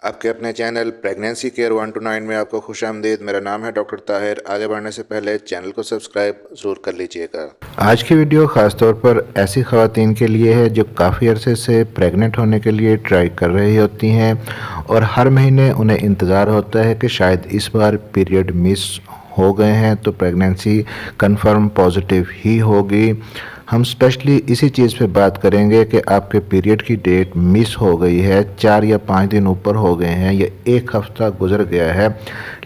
आपके अपने channel pregnancy care 129 में आपको खुश आमदीद। मेरा नाम है डॉक्टर ताहिर। आगे बढ़ने से पहले चैनल को सब्सक्राइब ज़रूर कर लीजिएगा। आज की वीडियो ख़ास तौर पर ऐसी ख़वातीन के लिए है जो काफ़ी अरसे से प्रेग्नेंट होने के लिए ट्राई कर रही होती हैं और हर महीने उन्हें इंतज़ार होता है कि शायद इस बार पीरियड मिस हो गए हैं तो प्रेगनेंसी कंफर्म पॉजिटिव ही होगी। हम स्पेशली इसी चीज़ पे बात करेंगे कि आपके पीरियड की डेट मिस हो गई है, 4 या 5 दिन ऊपर हो गए हैं या 1 हफ्ता गुजर गया है,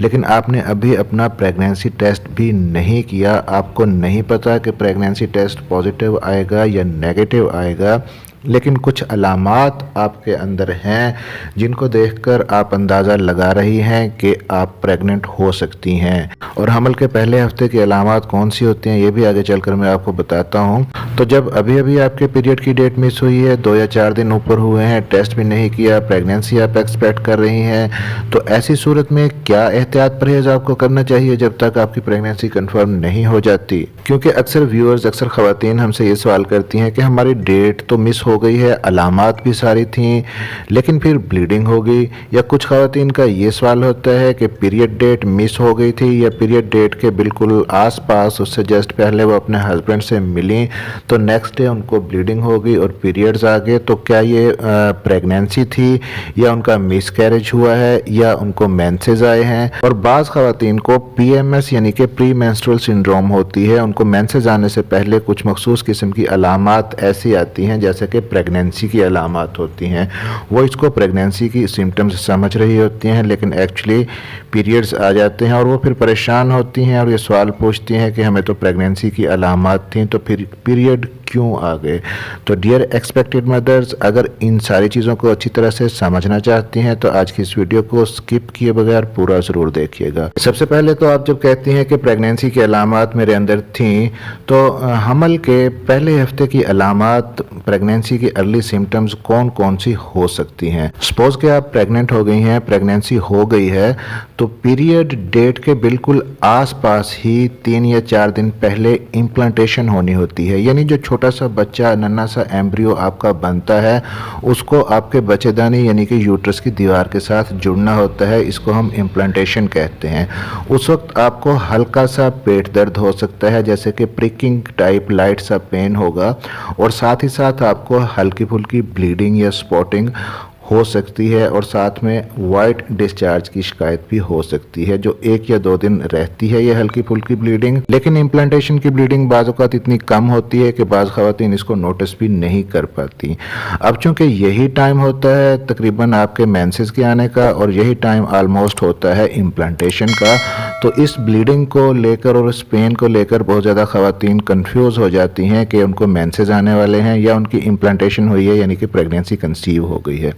लेकिन आपने अभी अपना प्रेगनेंसी टेस्ट भी नहीं किया। आपको नहीं पता कि प्रेगनेंसी टेस्ट पॉजिटिव आएगा या नेगेटिव आएगा, लेकिन कुछ अलामात आपके अंदर हैं जिनको देखकर आप अंदाज़ा लगा रही हैं कि आप प्रेग्नेंट हो सकती हैं। और हमल के पहले हफ्ते की अलामात कौन सी होती हैं ये भी आगे चलकर मैं आपको बताता हूं। तो जब अभी अभी आपके पीरियड की डेट मिस हुई है, 2 या 4 दिन ऊपर हुए हैं, टेस्ट भी नहीं किया, प्रेगनेंसी आप एक्सपेक्ट कर रही हैं, तो ऐसी सूरत में क्या एहतियात परहेज़ आपको करना चाहिए जब तक आपकी प्रेगनेंसी कंफर्म नहीं हो जाती? क्योंकि अक्सर व्यूअर्स, अक्सर ख़वातीन हमसे ये सवाल करती हैं कि हमारी डेट तो मिस हो गई है, अलामात भी सारी थी, लेकिन फिर ब्लीडिंग हो गई। या कुछ ख़वातीन का ये सवाल होता है कि पीरियड डेट मिस हो गई थी या पीरियड डेट के बिल्कुल आसपास, उससे जस्ट पहले वो अपने हस्बैंड से मिली तो नेक्स्ट डे उनको ब्लीडिंग हो गई और पीरियड्स आ गए। तो क्या ये प्रेगनेंसी थी या उनका मिसकैरेज हुआ है या उनको मेंसेस आए हैं? और बाज़ ख़वातीन को PMS यानी कि प्री मेंस्ट्रुअल सिंड्रोम होती है। उनको मेंसेस आने से पहले कुछ मखसूस किस्म की अलामात ऐसी आती हैं जैसे कि प्रेगनेंसी की अलामात होती हैं। वो इसको प्रेगनेंसी की सिम्टम्स समझ रही होती हैं, लेकिन एक्चुअली पीरियड्स आ जाते हैं और वो फिर परेशान होती हैं और ये सवाल पूछती हैं कि हमें तो प्रेगनेंसी की अलामात थी, तो फिर पीरियड क्यों आ गए? तो डियर एक्सपेक्टेड मदर्स, अगर इन सारी चीज़ों को अच्छी तरह से समझना चाहती हैं तो आज की इस वीडियो को स्किप किए बगैर पूरा ज़रूर देखिएगा। सबसे पहले तो आप जब कहती हैं कि प्रेगनेंसी की अलामात मेरे अंदर थी, तो हमल के पहले हफ्ते की अलामात, प्रेगनेंसी की अर्ली सिम्टम्स कौन कौन सी हो सकती हैं? सपोज कि आप प्रेग्नेंट हो गई हैं, प्रेगनेंसी हो गई है, तो पीरियड डेट के बिल्कुल आसपास ही 3 या 4 दिन पहले इम्प्लांटेशन होनी होती है। यानी जो छोटा सा बच्चा, नन्हा सा एम्ब्रियो आपका बनता है, उसको आपके बच्चेदानी यानी कि यूट्रस की दीवार के साथ जुड़ना होता है। इसको हम इम्प्लांटेशन कहते हैं। उस वक्त आपको हल्का सा पेट दर्द हो सकता है, जैसे कि प्रिकिंग टाइप लाइट सा पेन होगा, और साथ ही साथ आपको हल्की फुल्की ब्लीडिंग या स्पॉटिंग हो सकती है, और साथ में वाइट डिस्चार्ज की शिकायत भी हो सकती है जो 1 या 2 दिन रहती है ये हल्की फुल्की ब्लीडिंग। लेकिन इम्प्लांटेशन की ब्लीडिंग बाज़ औक़ात इतनी कम होती है कि बाज़ ख़वातीन इसको नोटिस भी नहीं कर पाती। अब चूंकि यही टाइम होता है तकरीबन आपके मेंसेस के आने का और यही टाइम ऑलमोस्ट होता है इम्प्लांटेशन का, तो इस ब्लीडिंग को लेकर और इस पेन को लेकर बहुत ज़्यादा ख़वातीन कन्फ्यूज़ हो जाती हैं कि उनको मेंसेस आने वाले हैं या उनकी इम्प्लांटेशन हुई है यानी कि प्रेगनेंसी कंसीव हो गई है।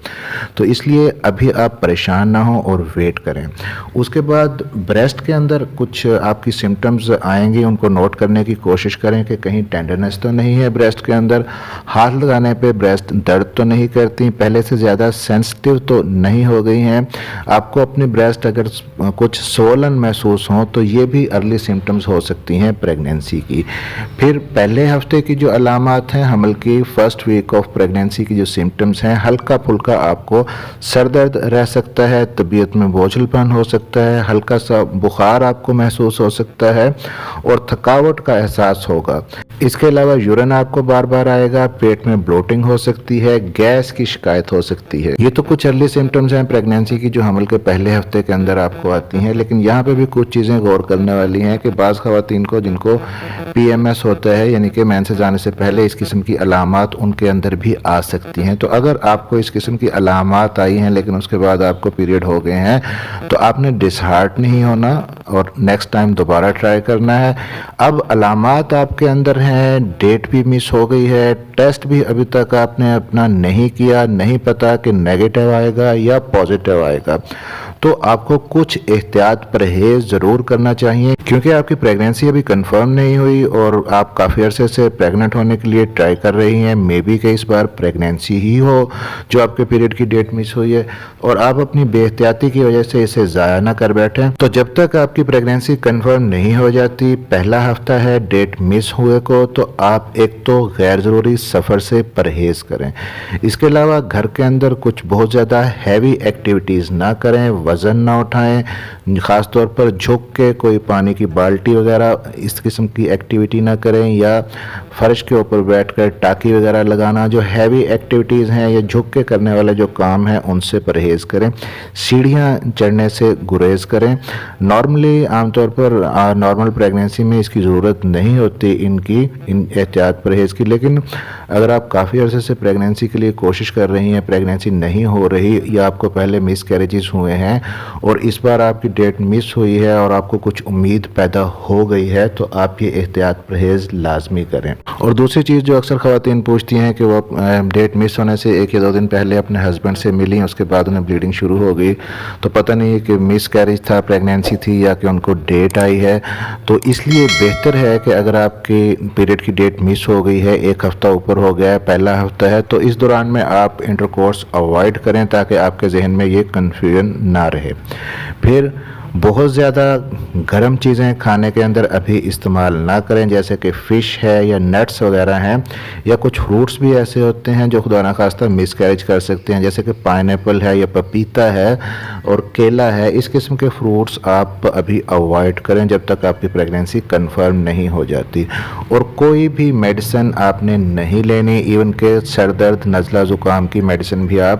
तो इसलिए अभी आप परेशान ना हो और वेट करें। उसके बाद ब्रेस्ट के अंदर कुछ आपकी सिम्टम्स आएंगे, उनको नोट करने की कोशिश करें कि कहीं टेंडरनेस तो नहीं है ब्रेस्ट के अंदर, हाथ लगाने पे ब्रेस्ट दर्द तो नहीं करती, पहले से ज़्यादा सेंसिटिव तो नहीं हो गई हैं। आपको अपनी ब्रेस्ट अगर कुछ सोलन महसूस हो तो ये भी अर्ली सिम्टम्स हो सकती हैं प्रेगनेंसी की। फिर पहले हफ्ते की जो अलामात हैं हमल की, फर्स्ट वीक ऑफ प्रेगनेंसी की जो सिम्टम्स हैं, हल्का फुल्का आपको सर दर्द रह सकता है, तबीयत में बोझलपन हो सकता है, हल्का सा बुखार आपको महसूस हो सकता है और थकावट का एहसास होगा। इसके अलावा यूरिन आपको बार बार आएगा, पेट में ब्लोटिंग हो सकती है, गैस की शिकायत हो सकती है। ये तो कुछ अर्ली सिम्टम्स हैं प्रेगनेंसी की जो हमल के पहले हफ्ते के अंदर आपको आती हैं। लेकिन यहाँ पे भी कुछ चीज़ें गौर करने वाली हैं कि बाज़ ख़वातीन को जिनको PMS होता है यानी कि मेंसेस आने से पहले इस किस्म की अलामात उनके अंदर भी आ सकती हैं। तो अगर आपको इस किस्म की अलामात आई हैं लेकिन उसके बाद आपको पीरियड हो गए हैं तो आपने डिसहार्ट नहीं होना और नेक्स्ट टाइम दोबारा ट्राई करना है। अब अलामात आपके अंदर हैं, डेट भी मिस हो गई है, टेस्ट भी अभी तक आपने अपना नहीं किया, नहीं पता कि नेगेटिव आएगा या पॉजिटिव आएगा, تو آپ کو کچھ احتیاط پرہیز ضرور کرنا چاہیے، کیونکہ آپ کی پریگنینسی ابھی کنفرم نہیں ہوئی اور آپ کافی عرصے سے پریگننٹ ہونے کے لیے ٹرائی کر رہی ہیں، مے بی کہ اس بار پریگنینسی ہی ہو جو آپ کے پیریڈ کی ڈیٹ مس ہوئی ہے، اور آپ اپنی بے احتیاطی کی وجہ سے اسے ضائع نہ کر بیٹھیں۔ تو جب تک آپ کی پریگنینسی کنفرم نہیں ہو جاتی، پہلا ہفتہ ہے ڈیٹ مس ہوئے کو، تو آپ ایک تو غیر ضروری سفر سے پرہیز کریں۔ اس کے علاوہ گھر کے اندر کچھ بہت زیادہ ہیوی ایکٹیویٹیز نہ کریں، وزن نہ اٹھائیں، خاص طور پر جھک کے کوئی پانی کی بالٹی وغیرہ اس قسم کی ایکٹیویٹی نہ کریں، یا فرش کے اوپر بیٹھ کر ٹاکی وغیرہ لگانا، جو ہیوی ایکٹیویٹیز ہیں یا جھک کے کرنے والے جو کام ہیں ان سے پرہیز کریں۔ سیڑھیاں چڑھنے سے گریز کریں۔ نارملی عام طور پر نارمل پریگنینسی میں اس کی ضرورت نہیں ہوتی ان احتیاط پرہیز کی، لیکن اگر آپ کافی عرصے سے پریگنینسی کے لیے کوشش کر رہی ہیں، پریگنینسی نہیں ہو رہی، یا آپ کو پہلے مس کیریجز ہوئے ہیں اور اس بار آپ کی ڈیٹ مس ہوئی ہے اور آپ کو کچھ امید پیدا ہو گئی ہے، تو آپ یہ احتیاط پرہیز لازمی کریں۔ اور دوسری چیز جو اکثر خواتین پوچھتی ہیں کہ وہ ڈیٹ مس ہونے سے 1 یا 2 دن پہلے اپنے ہسبینڈ سے ملی، اس کے بعد انہیں بلیڈنگ شروع ہو گئی، تو پتہ نہیں ہے کہ مس کیریج تھا، پریگنینسی تھی، یا کہ ان کو ڈیٹ آئی ہے۔ تو اس لیے بہتر ہے کہ اگر آپ کی پیریڈ کی ڈیٹ مس ہو گئی ہے، 1 ہفتہ اوپر ہو گیا ہے، پہلا ہفتہ ہے، تو اس دوران میں آپ انٹرکورس اوائڈ کریں تاکہ آپ کے ذہن میں یہ کنفیوژن نہ رہے۔ پھر بہت زیادہ گرم چیزیں کھانے کے اندر ابھی استعمال نہ کریں، جیسے کہ فش ہے یا نٹس وغیرہ ہیں، یا کچھ فروٹس بھی ایسے ہوتے ہیں جو خدا نخواستہ مس کیریج کر سکتے ہیں، جیسے کہ پائن ایپل ہے یا پپیتا ہے اور کیلا ہے۔ اس قسم کے فروٹس آپ ابھی اوائڈ کریں جب تک آپ کی پریگنینسی کنفرم نہیں ہو جاتی۔ اور کوئی بھی میڈیسن آپ نے نہیں لینی، ایون کہ سر درد، نزلہ، زکام کی میڈیسن بھی آپ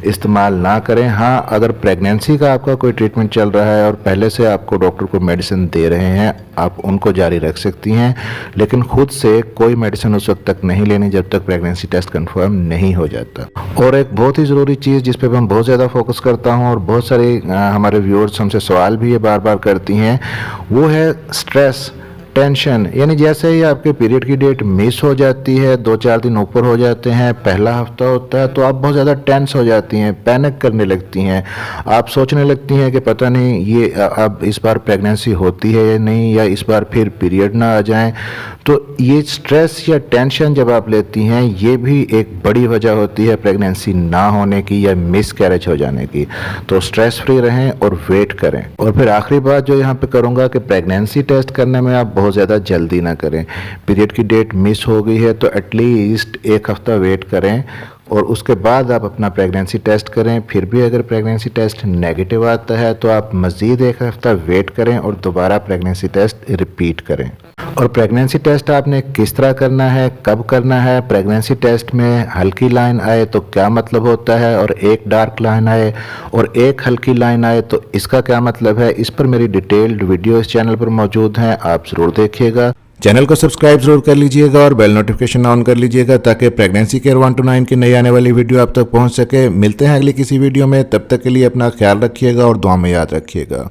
استعمال نہ کریں۔ ہاں، اگر پریگنینسی کا آپ کا کوئی ٹریٹمنٹ چل رہا ہے اور پہلے سے آپ کو ڈاکٹر کو میڈیسن دے رہے ہیں، آپ ان کو جاری رکھ سکتی ہیں، لیکن خود سے کوئی میڈیسن اس وقت تک نہیں لینی جب تک پریگنینسی ٹیسٹ کنفرم نہیں ہو جاتا۔ اور ایک بہت ہی ضروری چیز جس پہ میں بہت زیادہ فوکس کرتا ہوں اور بہت سارے ہمارے ویورز ہم سے سوال بھی یہ بار بار کرتی ہیں، وہ ہے سٹریس، ٹینشن۔ یعنی جیسے ہی آپ کے پیریڈ کی ڈیٹ مس ہو جاتی ہے، 2-4 دن اوپر ہو جاتے ہیں، پہلا ہفتہ ہوتا ہے، تو آپ بہت زیادہ ٹینس ہو جاتی ہیں، پینک کرنے لگتی ہیں، آپ سوچنے لگتی ہیں کہ پتہ نہیں یہ اب اس بار پریگنینسی ہوتی ہے یا نہیں، یا اس بار پھر پیریڈ نہ آ جائیں۔ تو یہ سٹریس یا ٹینشن جب آپ لیتی ہیں، یہ بھی ایک بڑی وجہ ہوتی ہے پریگنینسی نہ ہونے کی یا مس کیریج ہو جانے کی۔ تو سٹریس فری رہیں اور ویٹ کریں۔ اور پھر آخری بات جو یہاں پہ کروں گا کہ پریگنینسی ٹیسٹ کرنے میں آپ بہت زیادہ جلدی نہ کریں۔ پیریڈ کی ڈیٹ مس ہو گئی ہے تو ایٹ لیسٹ 1 ہفتہ ویٹ کریں اور اس کے بعد آپ اپنا پریگنینسی ٹیسٹ کریں۔ پھر بھی اگر پریگنینسی ٹیسٹ نیگیٹو آتا ہے تو آپ مزید 1 ہفتہ ویٹ کریں اور دوبارہ پریگنینسی ٹیسٹ ریپیٹ کریں۔ اور پریگنینسی ٹیسٹ آپ نے کس طرح کرنا ہے، کب کرنا ہے، پریگنینسی ٹیسٹ میں ہلکی لائن آئے تو کیا مطلب ہوتا ہے، اور ایک ڈارک لائن آئے اور ایک ہلکی لائن آئے تو اس کا کیا مطلب ہے، اس پر میری ڈیٹیلڈ ویڈیو اس چینل پر موجود ہیں، آپ ضرور دیکھیے گا۔ چینل کو سبسکرائب ضرور کر لیجئے گا اور بیل نوٹیفیکیشن آن کر لیجئے گا تاکہ پریگنینسی کیئر 129 کی نئی آنے والی ویڈیو آپ تک پہنچ سکے۔ ملتے ہیں اگلی کسی ویڈیو میں، تب تک کے لیے اپنا خیال رکھیے گا اور دعا میں یاد رکھیے گا۔